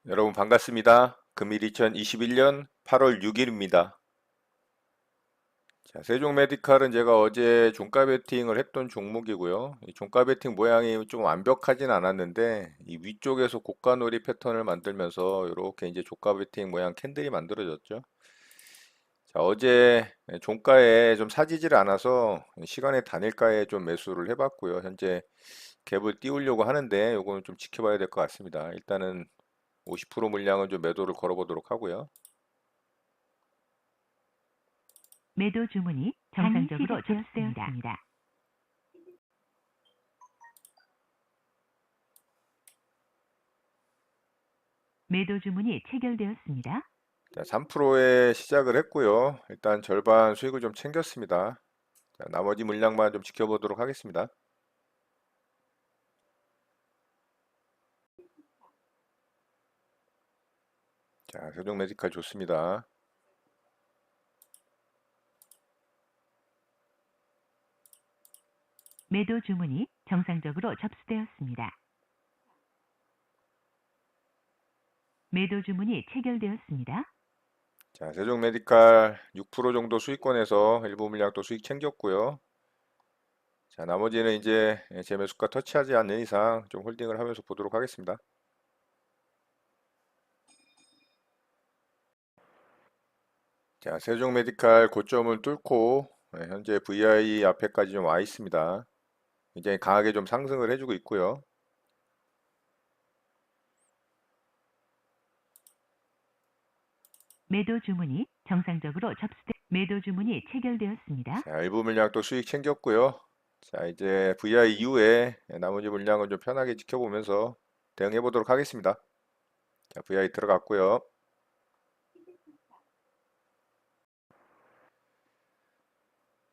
여러분 반갑습니다. 금일 2021년 8월 6일입니다. 자, 세종 메디칼은 제가 어제 종가 베팅을 했던 종목이고요. 이 종가 베팅 모양이 좀 완벽하진 않았는데 이 위쪽에서 고가놀이 패턴을 만들면서 이렇게 이제 종가 베팅 모양 캔들이 만들어졌죠. 자, 어제 종가에 좀 사지질 않아서 시간의 단일가에 좀 매수를 해봤고요. 현재 갭을 띄우려고 하는데 요거는 좀 지켜봐야 될 것 같습니다. 일단은 50% 물량은 좀 매도를 걸어보도록 하고요. 매도 주문이 정상적으로 접수되었습니다. 매도 주문이 체결되었습니다. 자, 3%에 시작을 했고요. 일단 절반 수익을 좀 챙겼습니다. 자, 나머지 물량만 좀 지켜보도록 하겠습니다. 자, 세종 메디칼 좋습니다. 매도 주문이 정상적으로 접수되었습니다. 매도 주문이 체결되었습니다. 자, 세종 메디칼 6% 정도 수익권에서 일부 물량 또 수익 챙겼고요. 자, 나머지는 이제 제 매수가 터치하지 않는 이상 좀 홀딩을 하면서 보도록 하겠습니다. 자, 세종 메디칼 고점을 뚫고 현재 VI 앞에까지 좀 와 있습니다. 굉장히 강하게 좀 상승을 해주고 있고요. 매도 주문이 정상적으로 매도 주문이 체결되었습니다. 자, 일부 물량 또 수익 챙겼고요. 자, 이제 VI 이후에 나머지 물량은 좀 편하게 지켜보면서 대응해 보도록 하겠습니다. 자, VI 들어갔고요.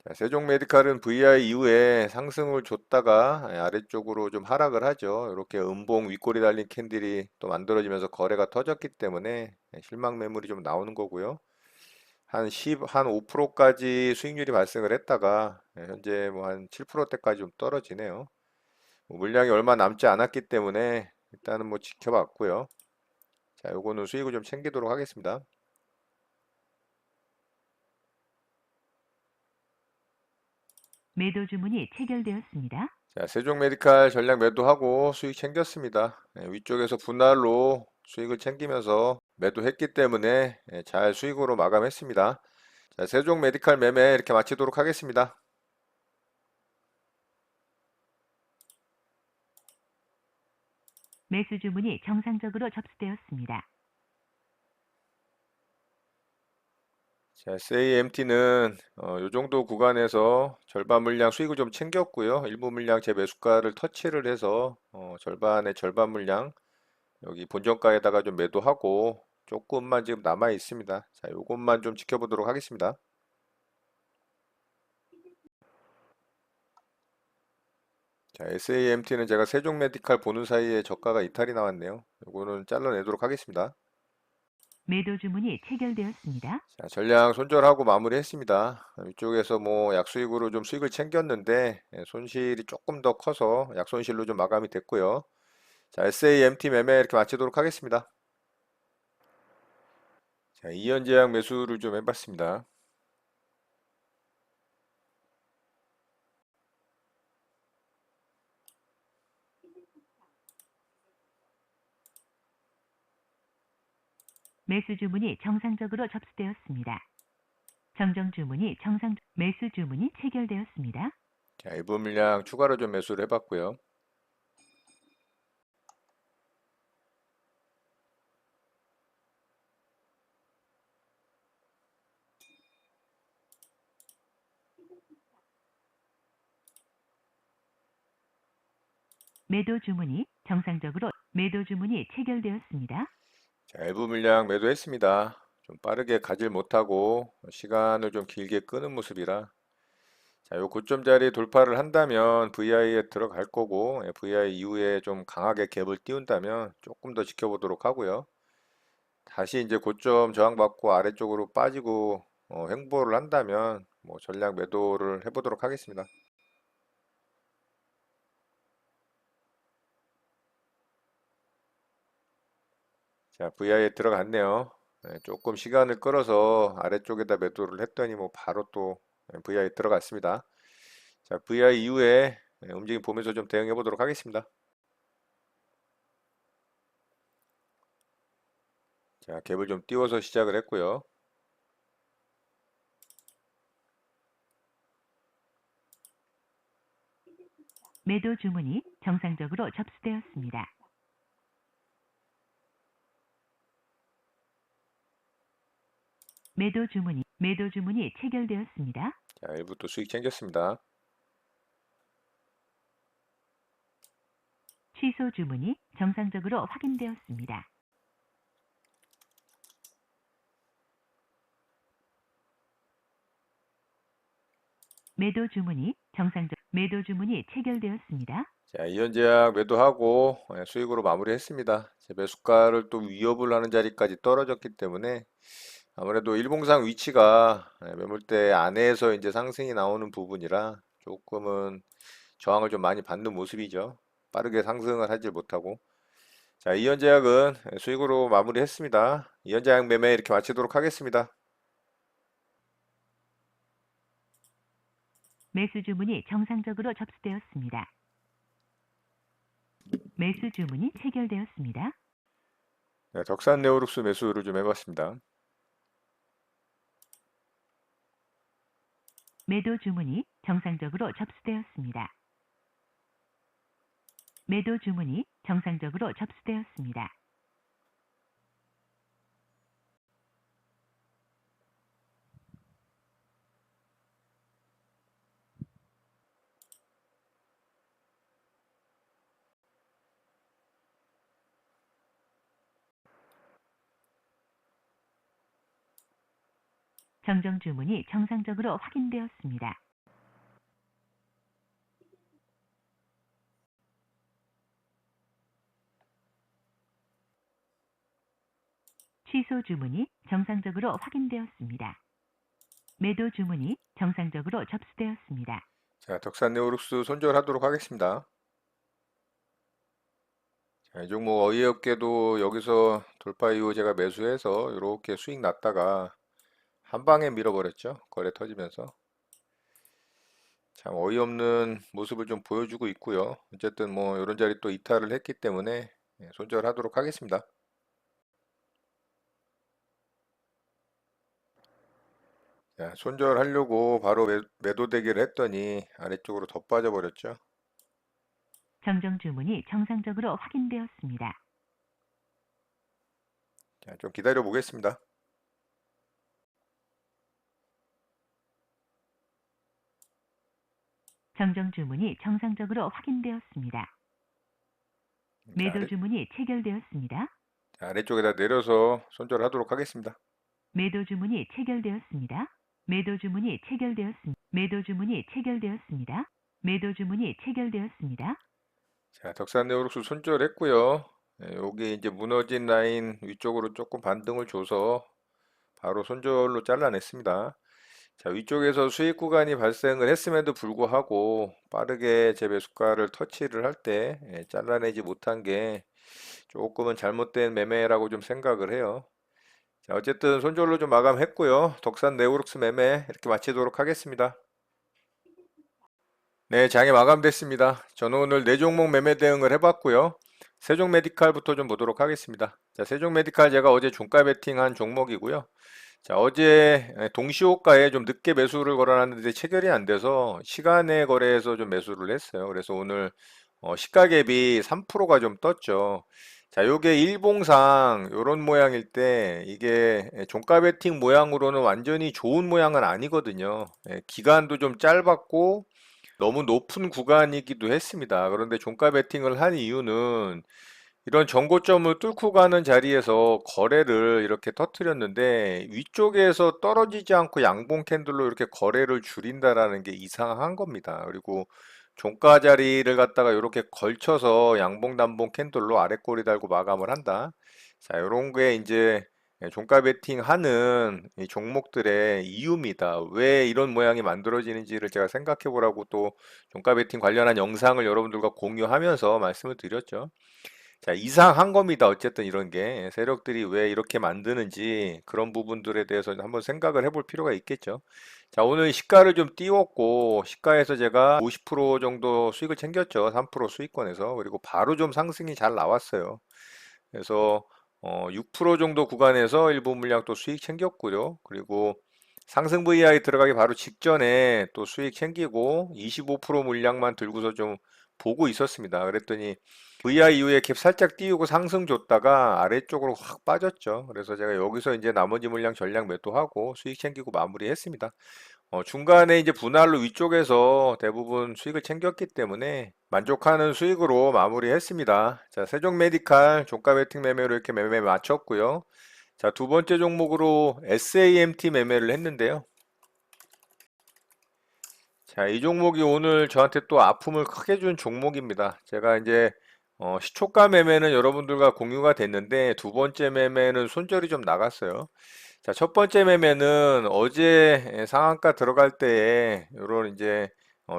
자, 세종 메디칼은 VI 이후에 상승을 줬다가 아래쪽으로 좀 하락을 하죠. 이렇게 음봉 윗골이 달린 캔들이 또 만들어지면서 거래가 터졌기 때문에 실망 매물이 좀 나오는 거고요. 한 5%까지 수익률이 발생을 했다가 현재 뭐 한 7%대까지 좀 떨어지네요. 뭐 물량이 얼마 남지 않았기 때문에 일단은 뭐 지켜봤고요. 자, 요거는 수익을 좀 챙기도록 하겠습니다. 매도 주문이 체결되었습니다. 자, 세종 메디칼 전략 매도하고 수익 챙겼습니다. 위쪽에서 분할로 수익을 챙기면서 매도했기 때문에 잘 수익으로 마감했습니다. 자, 세종 메디칼 매매 이렇게 마치도록 하겠습니다. 매수 주문이 정상적으로 접수되었습니다. 자, SAMT는 요 정도 구간에서 절반 물량 수익을 좀 챙겼고요. 일부 물량 제 매수가를 터치를 해서 절반의 절반 물량 여기 본전가에다가 좀 매도하고 조금만 지금 남아 있습니다. 자, 요것만 좀 지켜보도록 하겠습니다. 자, SAMT는 제가 세종 메디칼 보는 사이에 저가가 이탈이 나왔네요. 요거는 잘라내도록 하겠습니다. 매도 주문이 체결되었습니다. 자, 전량 손절하고 마무리했습니다. 이쪽에서 뭐 약수익으로 좀 수익을 챙겼는데 손실이 조금 더 커서 약손실로 좀 마감이 됐고요. 자, SAMT 매매 이렇게 마치도록 하겠습니다. 자, 이연제약 매수를 좀 해봤습니다. 매수 주문이 정상적으로 접수되었습니다. 정정 주문이 매수 주문이 체결되었습니다. 자, 일부 물량 추가로 좀 매수를 해봤고요. 매도 주문이 체결되었습니다. 자, 일부 물량 매도했습니다. 좀 빠르게 가질 못하고 시간을 좀 길게 끄는 모습이라 자, 요 고점 자리 돌파를 한다면 VI에 들어갈 거고 VI 이후에 좀 강하게 갭을 띄운다면 조금 더 지켜보도록 하고요. 다시 이제 고점 저항받고 아래쪽으로 빠지고 횡보를 한다면 뭐 전략 매도를 해보도록 하겠습니다. 자, VI에 들어갔네요. 조금 시간을 끌어서 아래쪽에다 매도를 했더니 뭐 바로 또 VI에 들어갔습니다. 자, VI 이후에 움직임 보면서 좀 대응해 보도록 하겠습니다. 자, 갭을 좀 띄워서 시작을 했고요. 매도 주문이 정상적으로 접수되었습니다. 매도 주문이 체결되었습니다. 자, 일부 또 수익 챙겼습니다. 취소 주문이 정상적으로 확인되었습니다. 매도 주문이 체결되었습니다. 자, 이현제약 매도하고 수익으로 마무리했습니다. 제 매수가를 또 위협을 하는 자리까지 떨어졌기 때문에 아무래도 일봉상 위치가 매물대 안에서 이제 상승이 나오는 부분이라 조금은 저항을 좀 많이 받는 모습이죠. 빠르게 상승을 하질 못하고. 자, 이현제약은 수익으로 마무리했습니다. 이현제약 매매 이렇게 마치도록 하겠습니다. 매수 주문이 정상적으로 접수되었습니다. 매수 주문이 체결되었습니다. 네, 덕산 네오룩스 매수를 좀 해봤습니다. 매도 주문이 정상적으로 접수되었습니다. 매도 주문이 정상적으로 접수되었습니다. 정정 주문이 정상적으로 확인되었습니다. 취소 주문이 정상적으로 확인되었습니다. 매도 주문이 정상적으로 접수되었습니다. 자, 덕산 네오룩스 손절하도록 하겠습니다. 자, 이 종목 어이없게도 여기서 돌파 이후 제가 매수해서 이렇게 수익 났다가 한 방에 밀어버렸죠. 거래 터지면서. 참 어이없는 모습을 좀 보여주고 있고요. 어쨌든 뭐 이런 자리 또 이탈을 했기 때문에 손절하도록 하겠습니다. 자, 손절하려고 바로 매도 대기를 했더니 아래쪽으로 더 빠져버렸죠. 정정 주문이 정상적으로 확인되었습니다. 자, 좀 기다려 보겠습니다. 정정 주문이 정상적으로 확인되었습니다. 매도 주문이 체결되었습니다. 자, 아래쪽에다 내려서 손절하도록 하겠습니다. 매도 주문이 체결되었습니다. 매도 주문이 체결되었습니다. 매도 주문이 체결되었습니다. 매도 주문이 체결되었습니다. 자, 덕산 네오룩스 손절했고요. 여기 이제 무너진 라인 위쪽으로 조금 반등을 줘서 바로 손절로 잘라냈습니다. 자, 위쪽에서 수익 구간이 발생을 했음에도 불구하고 빠르게 제 매수가를 터치를 할 때 잘라내지 못한 게 조금은 잘못된 매매라고 좀 생각을 해요. 자, 어쨌든 손절로 좀 마감했고요. 덕산 네오룩스 매매 이렇게 마치도록 하겠습니다. 네, 장이 마감됐습니다. 저는 오늘 네 종목 매매 대응을 해봤고요. 세종 메디칼부터 좀 보도록 하겠습니다. 자, 세종 메디칼 제가 어제 종가 베팅한 종목이고요. 자, 어제 동시호가에 좀 늦게 매수를 걸어놨는데 체결이 안 돼서 시간에 거래해서 좀 매수를 했어요. 그래서 오늘 시가 갭이 3%가 좀 떴죠. 자, 요게 일봉상 요런 모양일 때 이게 종가 베팅 모양으로는 완전히 좋은 모양은 아니거든요. 기간도 좀 짧았고 너무 높은 구간이기도 했습니다. 그런데 종가 베팅을 한 이유는 이런 전고점을 뚫고 가는 자리에서 거래를 이렇게 터트렸는데 위쪽에서 떨어지지 않고 양봉 캔들로 이렇게 거래를 줄인다라는 게 이상한 겁니다. 그리고 종가 자리를 갖다가 이렇게 걸쳐서 양봉 단봉 캔들로 아래 꼬리 달고 마감을 한다. 자, 이런 게 이제 종가 베팅 하는 이 종목들의 이유입니다. 왜 이런 모양이 만들어지는지를 제가 생각해 보라고 또 종가 베팅 관련한 영상을 여러분들과 공유하면서 말씀을 드렸죠. 자, 이상한 겁니다. 어쨌든 이런 게 세력들이 왜 이렇게 만드는지 그런 부분들에 대해서 한번 생각을 해볼 필요가 있겠죠. 자, 오늘 시가를 좀 띄웠고 시가에서 제가 50% 정도 수익을 챙겼죠. 3% 수익권에서. 그리고 바로 좀 상승이 잘 나왔어요. 그래서 6% 정도 구간에서 일부 물량 또 수익 챙겼고요. 그리고 상승 VI 들어가기 바로 직전에 또 수익 챙기고 25% 물량만 들고서 좀 보고 있었습니다. 그랬더니 VI 이후에 캡 살짝 띄우고 상승 줬다가 아래쪽으로 확 빠졌죠. 그래서 제가 여기서 이제 나머지 물량 전량 매도하고 수익 챙기고 마무리했습니다. 중간에 이제 분할로 위쪽에서 대부분 수익을 챙겼기 때문에 만족하는 수익으로 마무리했습니다. 자, 세종 메디칼 종가 베팅 매매로 이렇게 매매 마쳤고요. 자, 두 번째 종목으로 SAMT 매매를 했는데요. 자, 이 종목이 오늘 저한테 또 아픔을 크게 준 종목입니다. 제가 이제 시초가 매매는 여러분들과 공유가 됐는데 두 번째 매매는 손절이 좀 나갔어요. 자, 첫 번째 매매는 어제 상한가 들어갈 때에 요런 이제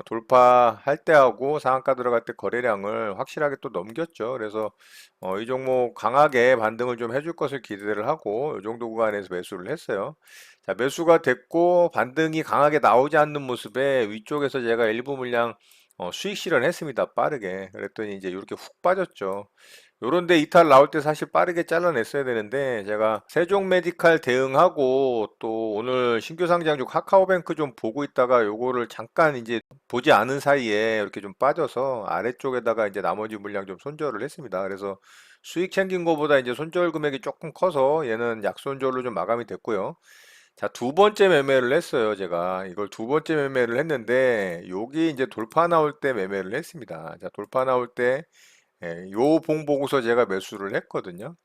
돌파할 때하고 상한가 들어갈 때 거래량을 확실하게 또 넘겼죠. 그래서 이 종목 강하게 반등을 좀 해줄 것을 기대를 하고 이 정도 구간에서 매수를 했어요. 자, 매수가 됐고 반등이 강하게 나오지 않는 모습에 위쪽에서 제가 일부 물량 수익 실현했습니다. 빠르게. 그랬더니 이제 이렇게 훅 빠졌죠. 요런데 이탈 나올 때 사실 빠르게 잘라냈어야 되는데 제가 세종 메디칼 대응하고 또 오늘 신규 상장주 카카오뱅크 좀 보고 있다가 요거를 잠깐 이제 보지 않은 사이에 이렇게 좀 빠져서 아래쪽에다가 이제 나머지 물량 좀 손절을 했습니다. 그래서 수익 챙긴 거보다 이제 손절 금액이 조금 커서 얘는 약손절로 좀 마감이 됐고요. 자, 두 번째 매매를 했어요. 제가 이걸 두 번째 매매를 했는데 여기 이제 돌파 나올 때 매매를 했습니다. 자, 돌파 나올 때 요 봉 보고서 제가 매수를 했거든요.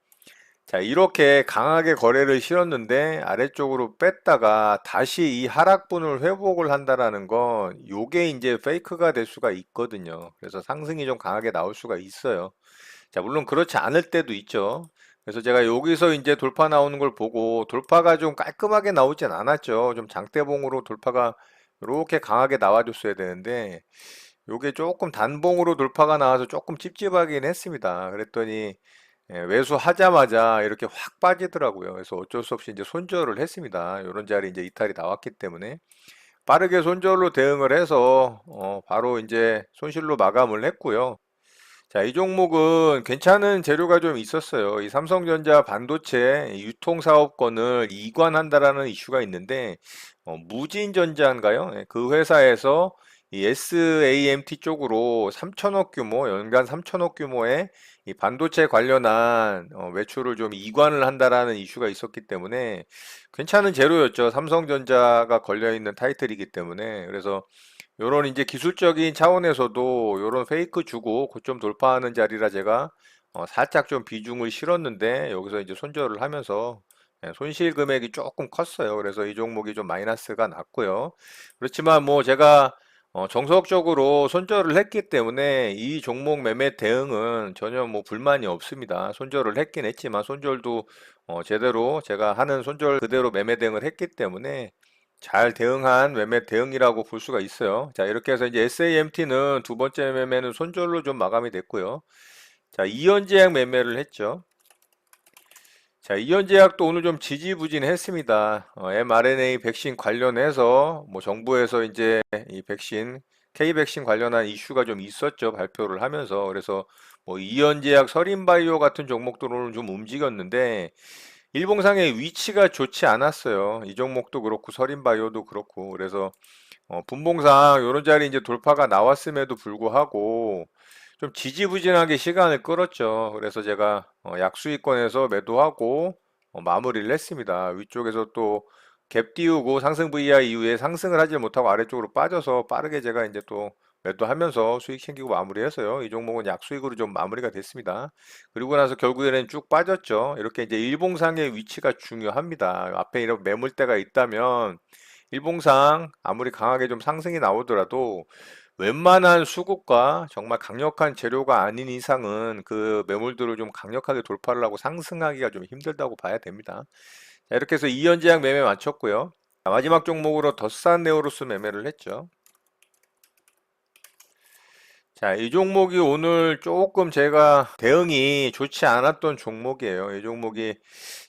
자, 이렇게 강하게 거래를 실었는데 아래쪽으로 뺐다가 다시 이 하락분을 회복을 한다라는 건 요게 이제 페이크가 될 수가 있거든요. 그래서 상승이 좀 강하게 나올 수가 있어요. 자, 물론 그렇지 않을 때도 있죠. 그래서 제가 여기서 이제 돌파 나오는 걸 보고 돌파가 좀 깔끔하게 나오진 않았죠. 좀 장대봉으로 돌파가 이렇게 강하게 나와줬어야 되는데 요게 조금 단봉으로 돌파가 나와서 조금 찝찝하긴 했습니다. 그랬더니 매수하자마자 이렇게 확 빠지더라고요. 그래서 어쩔 수 없이 이제 손절을 했습니다. 이런 자리 이제 이탈이 나왔기 때문에 빠르게 손절로 대응을 해서 바로 이제 손실로 마감을 했고요. 자, 이 종목은 괜찮은 재료가 좀 있었어요. 이 삼성전자 반도체 유통사업권을 이관한다라는 이슈가 있는데, 무진전자인가요? 그 회사에서 이 SAMT 쪽으로 3천억 규모, 연간 3천억 규모의 이 반도체 관련한 매출을 좀 이관을 한다라는 이슈가 있었기 때문에 괜찮은 재료였죠. 삼성전자가 걸려있는 타이틀이기 때문에. 그래서 요런 이제 기술적인 차원에서도 요런 페이크 주고 고점 돌파하는 자리라 제가 살짝 좀 비중을 실었는데 여기서 이제 손절을 하면서 손실 금액이 조금 컸어요. 그래서 이 종목이 좀 마이너스가 났고요. 그렇지만 뭐 제가 정석적으로 손절을 했기 때문에 이 종목 매매 대응은 전혀 뭐 불만이 없습니다. 손절을 했긴 했지만 손절도 제대로 제가 하는 손절 그대로 매매 대응을 했기 때문에 잘 대응한 매매 대응이라고 볼 수가 있어요. 자, 이렇게 해서 이제 SAMT는 두 번째 매매는 손절로 좀 마감이 됐고요. 자, 이연제약 매매를 했죠. 자, 이연제약도 오늘 좀 지지부진했습니다. mRNA 백신 관련해서 뭐 정부에서 이제 이 백신 K 백신 관련한 이슈가 좀 있었죠. 발표를 하면서 그래서 뭐 이연제약, 서린바이오 같은 종목들은 좀 움직였는데 일봉상의 위치가 좋지 않았어요. 이 종목도 그렇고 서린바이오도 그렇고 그래서 분봉상 이런 자리 이제 돌파가 나왔음에도 불구하고 좀 지지부진하게 시간을 끌었죠. 그래서 제가 약수익권에서 매도하고 마무리를 했습니다. 위쪽에서 또 갭 띄우고 상승 VI 이후에 상승을 하지 못하고 아래쪽으로 빠져서 빠르게 제가 이제 또 매도하면서 수익 챙기고 마무리해서요. 이 종목은 약수익으로 좀 마무리가 됐습니다. 그리고 나서 결국에는 쭉 빠졌죠. 이렇게 이제 일봉상의 위치가 중요합니다. 앞에 이런 매물대가 있다면 일봉상 아무리 강하게 좀 상승이 나오더라도 웬만한 수급과 정말 강력한 재료가 아닌 이상은 그 매물들을 좀 강력하게 돌파를 하고 상승하기가 좀 힘들다고 봐야 됩니다. 자, 이렇게 해서 이연제약 매매 마쳤고요. 자, 마지막 종목으로 더스산네오로스 매매를 했죠. 자, 이 종목이 오늘 조금 제가 대응이 좋지 않았던 종목이에요. 이 종목이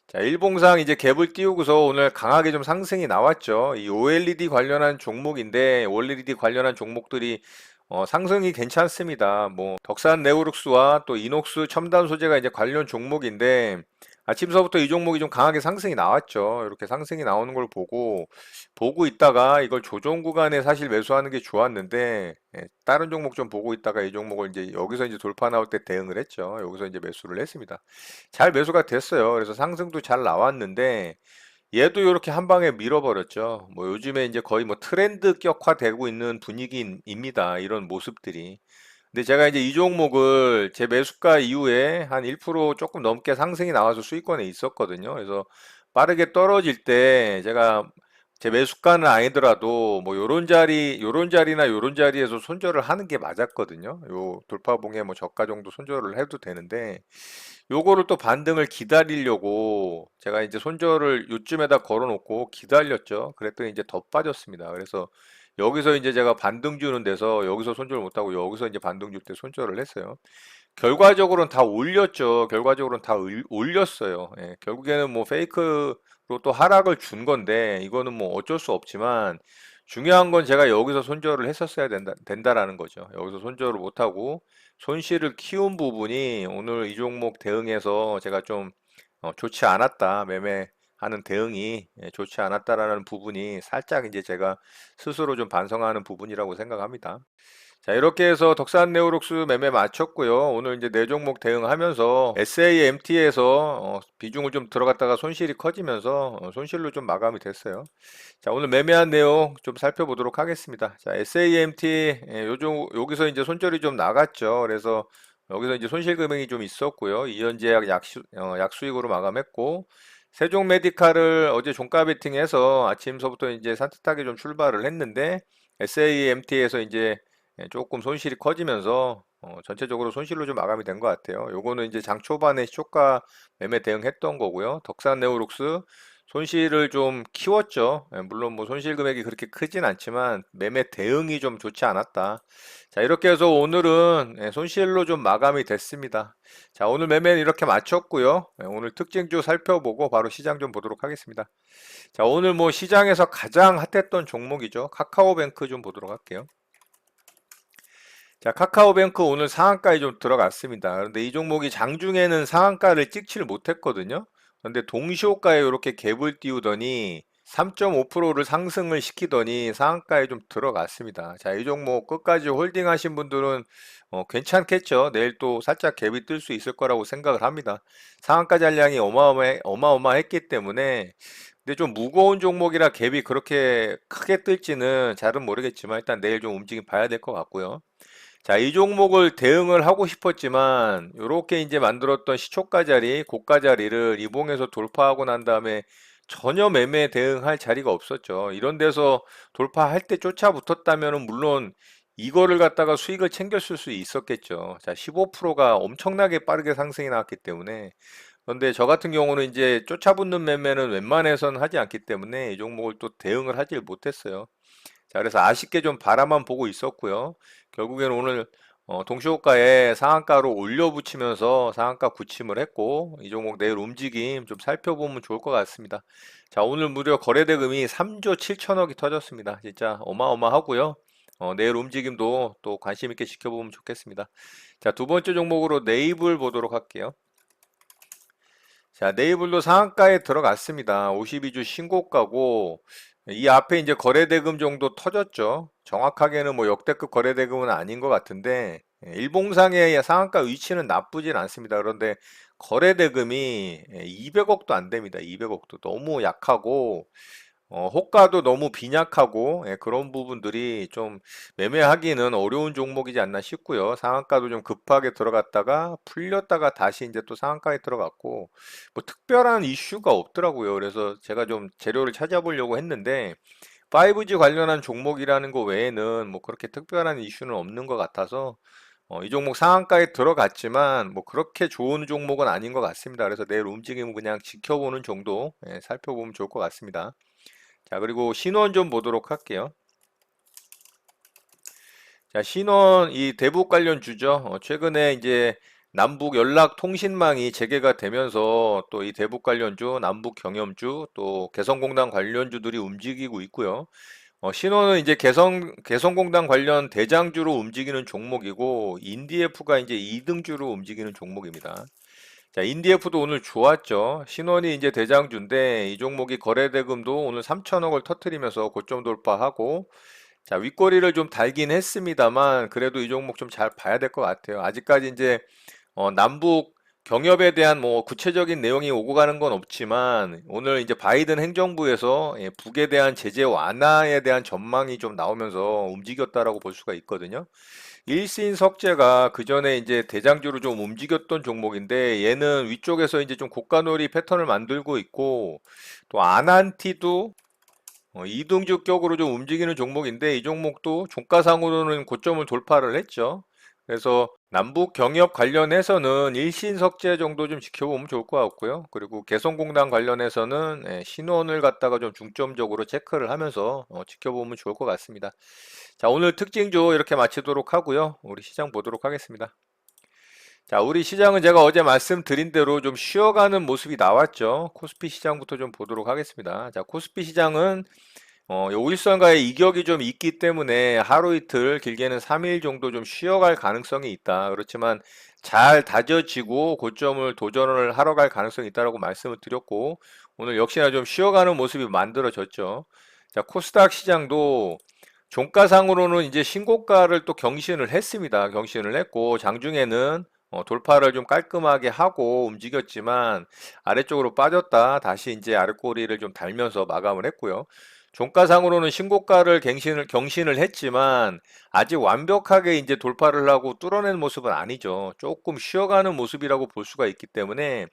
자, 일봉상 이제 갭을 띄우고서 오늘 강하게 좀 상승이 나왔죠. 이 OLED 관련한 종목인데 OLED 관련한 종목들이 상승이 괜찮습니다. 뭐 덕산 네오룩스와 또 이녹스 첨단 소재가 이제 관련 종목인데 아침서부터 이 종목이 좀 강하게 상승이 나왔죠. 이렇게 상승이 나오는 걸 보고 있다가 이걸 조정 구간에 사실 매수하는 게 좋았는데 다른 종목 좀 보고 있다가 이 종목을 이제 여기서 이제 돌파 나올 때 대응을 했죠. 여기서 이제 매수를 했습니다. 잘 매수가 됐어요. 그래서 상승도 잘 나왔는데 얘도 이렇게 한 방에 밀어버렸죠. 뭐 요즘에 이제 거의 뭐 트렌드 격화되고 있는 분위기입니다. 이런 모습들이. 근데 제가 이제 이 종목을 제 매수가 이후에 한 1% 조금 넘게 상승이 나와서 수익권에 있었거든요. 그래서 빠르게 떨어질 때 제가 제 매수가는 아니더라도 뭐 요런 자리나 요런 자리에서 손절을 하는 게 맞았거든요. 요 돌파봉에 뭐 저가 정도 손절을 해도 되는데 요거를 또 반등을 기다리려고 제가 이제 손절을 요쯤에다 걸어놓고 기다렸죠. 그랬더니 이제 더 빠졌습니다. 그래서 여기서 이제 제가 반등 주는 데서 여기서 손절 못하고 여기서 이제 반등 줄 때 손절을 했어요. 결과적으로는 다 올렸죠. 결과적으로는 다 올렸어요. 예, 결국에는 뭐 페이크로 또 하락을 준 건데 이거는 뭐 어쩔 수 없지만 중요한 건 제가 여기서 손절을 했었어야 된다라는 거죠. 여기서 손절을 못하고 손실을 키운 부분이 오늘 이 종목 대응에서 제가 좀 좋지 않았다. 매매하는 대응이 좋지 않았다라는 부분이 살짝 이제 제가 스스로 좀 반성하는 부분이라고 생각합니다. 자, 이렇게 해서 덕산 네오룩스 매매 마쳤고요. 오늘 이제 네 종목 대응하면서 SAMT에서 비중을 좀 들어갔다가 손실이 커지면서 손실로 좀 마감이 됐어요. 자, 오늘 매매한 내용 좀 살펴보도록 하겠습니다. 자, SAMT 여기서 이제 손절이 좀 나갔죠. 그래서 여기서 이제 손실 금액이 좀 있었고요. 이연제약 약수익으로 마감했고 세종 메디칼을 어제 종가 베팅해서 아침서부터 이제 산뜻하게 좀 출발을 했는데 SAMT에서 이제 조금 손실이 커지면서 전체적으로 손실로 좀 마감이 된 것 같아요. 요거는 이제 장 초반에 시초가 매매 대응했던 거고요. 덕산 네오룩스 손실을 좀 키웠죠. 물론 뭐 손실 금액이 그렇게 크진 않지만 매매 대응이 좀 좋지 않았다. 자, 이렇게 해서 오늘은 손실로 좀 마감이 됐습니다. 자, 오늘 매매는 이렇게 마쳤고요. 오늘 특징주 살펴보고 바로 시장 좀 보도록 하겠습니다. 자, 오늘 뭐 시장에서 가장 핫했던 종목이죠. 카카오뱅크 좀 보도록 할게요. 자, 카카오뱅크 오늘 상한가에 좀 들어갔습니다. 그런데 이 종목이 장중에는 상한가를 찍지를 못했거든요. 그런데 동시호가에 이렇게 갭을 띄우더니 3.5%를 상승을 시키더니 상한가에 좀 들어갔습니다. 자, 이 종목 끝까지 홀딩 하신 분들은 괜찮겠죠. 내일 또 살짝 갭이 뜰 수 있을 거라고 생각을 합니다. 상한가 잔량이 어마어마했기 때문에 근데 좀 무거운 종목이라 갭이 그렇게 크게 뜰지는 잘은 모르겠지만 일단 내일 좀 움직임 봐야 될 것 같고요. 자, 이 종목을 대응을 하고 싶었지만 이렇게 이제 만들었던 시초가 자리, 고가 자리를 이봉에서 돌파하고 난 다음에 전혀 매매 대응할 자리가 없었죠. 이런 데서 돌파할 때 쫓아붙었다면 물론 이거를 갖다가 수익을 챙겼을 수 있었겠죠. 자, 15%가 엄청나게 빠르게 상승이 나왔기 때문에 그런데 저 같은 경우는 이제 쫓아붙는 매매는 웬만해서는 하지 않기 때문에 이 종목을 또 대응을 하질 못했어요. 자, 그래서 아쉽게 좀 바라만 보고 있었고요. 결국에는 오늘 동시호가에 상한가로 올려붙이면서 상한가 굳힘을 했고 이 종목 내일 움직임 좀 살펴보면 좋을 것 같습니다. 자, 오늘 무려 거래대금이 3조 7천억이 터졌습니다. 진짜 어마어마하고요. 내일 움직임도 또 관심 있게 지켜보면 좋겠습니다. 자, 두 번째 종목으로 네이블 보도록 할게요. 자, 네이블도 상한가에 들어갔습니다. 52주 신고가고 이 앞에 이제 거래대금 정도 터졌죠. 정확하게는 뭐 역대급 거래대금은 아닌 것 같은데 일봉상의 상한가 위치는 나쁘진 않습니다. 그런데 거래대금이 200억도 안 됩니다. 200억도 너무 약하고 호가도 너무 빈약하고 그런 부분들이 좀 매매하기는 어려운 종목이지 않나 싶고요. 상한가도 좀 급하게 들어갔다가 풀렸다가 다시 이제 또 상한가에 들어갔고 뭐 특별한 이슈가 없더라고요. 그래서 제가 좀 재료를 찾아보려고 했는데 5G 관련한 종목이라는 거 외에는 뭐 그렇게 특별한 이슈는 없는 것 같아서 이 종목 상한가에 들어갔지만 뭐 그렇게 좋은 종목은 아닌 것 같습니다. 그래서 내일 움직임은 그냥 지켜보는 정도 살펴보면 좋을 것 같습니다. 자, 그리고 신원 좀 보도록 할게요. 자, 신원 이 대북 관련주죠. 최근에 이제 남북 연락 통신망이 재개가 되면서 또 이 대북 관련주, 남북 경협주, 또 개성공단 관련주들이 움직이고 있고요. 신호는 이제 개성공단 관련 대장주로 움직이는 종목이고, 인디에프가 이제 2등주로 움직이는 종목입니다. 자, 인디에프도 오늘 좋았죠. 신원이 이제 대장주인데, 이 종목이 거래대금도 오늘 3천억을 터트리면서 고점 돌파하고, 자, 윗꼬리를 좀 달긴 했습니다만, 그래도 이 종목 좀 잘 봐야 될 것 같아요. 아직까지 이제 남북 경협에 대한 뭐 구체적인 내용이 오고 가는 건 없지만 오늘 이제 바이든 행정부에서 북에 대한 제재 완화에 대한 전망이 좀 나오면서 움직였다라고 볼 수가 있거든요. 일신 석재가 그 전에 이제 대장주로 좀 움직였던 종목인데 얘는 위쪽에서 이제 좀 고가놀이 패턴을 만들고 있고 또 아난티도 이등주격으로 좀 움직이는 종목인데 이 종목도 종가상으로는 고점을 돌파를 했죠. 그래서 남북 경협 관련해서는 일신석재 정도 좀 지켜보면 좋을 것 같고요. 그리고 개성공단 관련해서는 신원을 갖다가 좀 중점적으로 체크를 하면서 지켜보면 좋을 것 같습니다. 자, 오늘 특징조 이렇게 마치도록 하고요. 우리 시장 보도록 하겠습니다. 자, 우리 시장은 제가 어제 말씀드린 대로 좀 쉬어가는 모습이 나왔죠. 코스피 시장부터 좀 보도록 하겠습니다. 자, 코스피 시장은 요일선과의 이격이 좀 있기 때문에 하루 이틀 길게는 3일 정도 좀 쉬어갈 가능성이 있다. 그렇지만 잘 다져지고 고점을 도전을 하러 갈 가능성이 있다라고 말씀을 드렸고 오늘 역시나 좀 쉬어가는 모습이 만들어졌죠. 자, 코스닥 시장도 종가상으로는 이제 신고가를 또 경신을 했습니다. 경신을 했고 장중에는 돌파를 좀 깔끔하게 하고 움직였지만 아래쪽으로 빠졌다 다시 이제 아랫꼬리를 좀 달면서 마감을 했고요. 종가상으로는 신고가를 경신을 했지만 아직 완벽하게 이제 돌파를 하고 뚫어낸 모습은 아니죠. 조금 쉬어가는 모습이라고 볼 수가 있기 때문에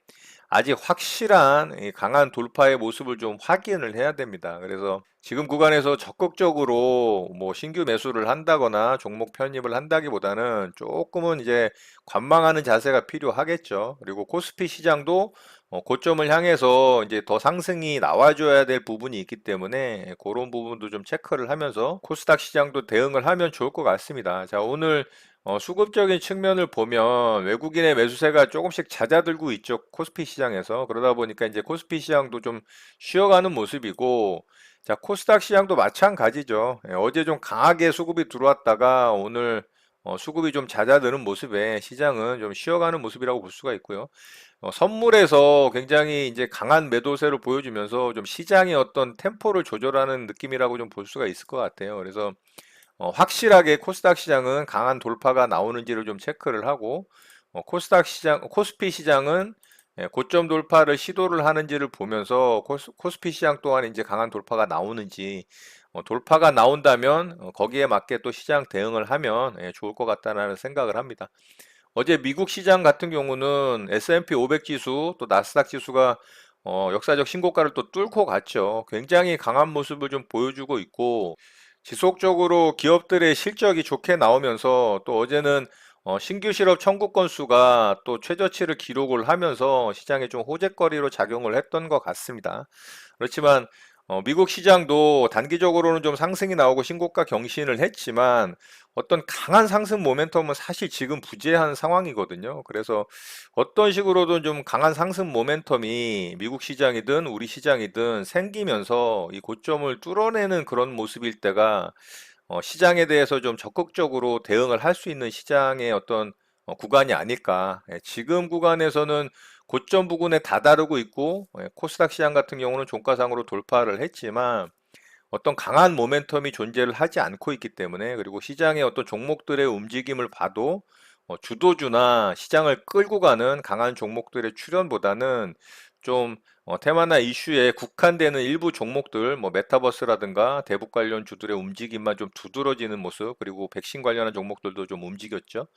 아직 확실한 이 강한 돌파의 모습을 좀 확인을 해야 됩니다. 그래서 지금 구간에서 적극적으로 뭐 신규 매수를 한다거나 종목 편입을 한다기보다는 조금은 이제 관망하는 자세가 필요하겠죠. 그리고 코스피 시장도 고점을 향해서 이제 더 상승이 나와줘야 될 부분이 있기 때문에 그런 부분도 좀 체크를 하면서 코스닥 시장도 대응을 하면 좋을 것 같습니다. 자, 오늘 수급적인 측면을 보면 외국인의 매수세가 조금씩 잦아들고 있죠. 코스피 시장에서. 그러다 보니까 이제 코스피 시장도 좀 쉬어가는 모습이고, 자, 코스닥 시장도 마찬가지죠. 어제 좀 강하게 수급이 들어왔다가 오늘 수급이 좀 잦아드는 모습에 시장은 좀 쉬어가는 모습이라고 볼 수가 있고요. 선물에서 굉장히 이제 강한 매도세를 보여주면서 좀 시장의 어떤 템포를 조절하는 느낌이라고 좀 볼 수가 있을 것 같아요. 그래서 확실하게 코스닥 시장은 강한 돌파가 나오는지를 좀 체크를 하고 코스닥 시장, 코스피 시장은 고점 돌파를 시도를 하는지를 보면서 코스피 시장 또한 이제 강한 돌파가 나오는지 돌파가 나온다면 거기에 맞게 또 시장 대응을 하면 좋을 것 같다는 생각을 합니다. 어제 미국 시장 같은 경우는 S&P 500 지수 또 나스닥 지수가 역사적 신고가를 또 뚫고 갔죠. 굉장히 강한 모습을 좀 보여주고 있고 지속적으로 기업들의 실적이 좋게 나오면서 또 어제는 신규 실업 청구 건수가 또 최저치를 기록을 하면서 시장에 좀 호재거리로 작용을 했던 것 같습니다. 그렇지만 미국 시장도 단기적으로는 좀 상승이 나오고 신고가 경신을 했지만 어떤 강한 상승 모멘텀은 사실 지금 부재한 상황이거든요. 그래서 어떤 식으로든 좀 강한 상승 모멘텀이 미국 시장이든 우리 시장이든 생기면서 이 고점을 뚫어내는 그런 모습일 때가 시장에 대해서 좀 적극적으로 대응을 할 수 있는 시장의 어떤 구간이 아닐까. 지금 구간에서는 고점 부근에 다다르고 있고 코스닥 시장 같은 경우는 종가상으로 돌파를 했지만 어떤 강한 모멘텀이 존재를 하지 않고 있기 때문에 그리고 시장의 어떤 종목들의 움직임을 봐도 주도주나 시장을 끌고 가는 강한 종목들의 출현보다는 좀 테마나 이슈에 국한되는 일부 종목들, 뭐 메타버스라든가 대북 관련 주들의 움직임만 좀 두드러지는 모습, 그리고 백신 관련한 종목들도 좀 움직였죠.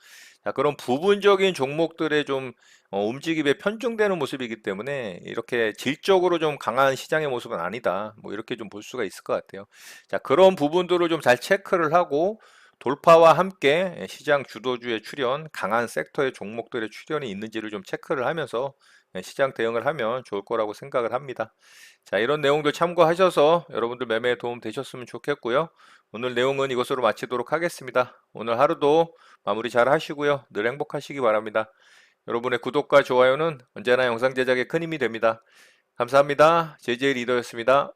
자, 그런 부분적인 종목들의 좀 움직임에 편중되는 모습이기 때문에 이렇게 질적으로 좀 강한 시장의 모습은 아니다. 뭐 이렇게 좀 볼 수가 있을 것 같아요. 자, 그런 부분들을 좀 잘 체크를 하고 돌파와 함께 시장 주도주의 출현, 강한 섹터의 종목들의 출현이 있는지를 좀 체크를 하면서 시장 대응을 하면 좋을 거라고 생각을 합니다. 자, 이런 내용들 참고하셔서 여러분들 매매에 도움 되셨으면 좋겠고요. 오늘 내용은 이것으로 마치도록 하겠습니다. 오늘 하루도 마무리 잘 하시고요. 늘 행복하시기 바랍니다. 여러분의 구독과 좋아요는 언제나 영상 제작에 큰 힘이 됩니다. 감사합니다. JJ 리더였습니다.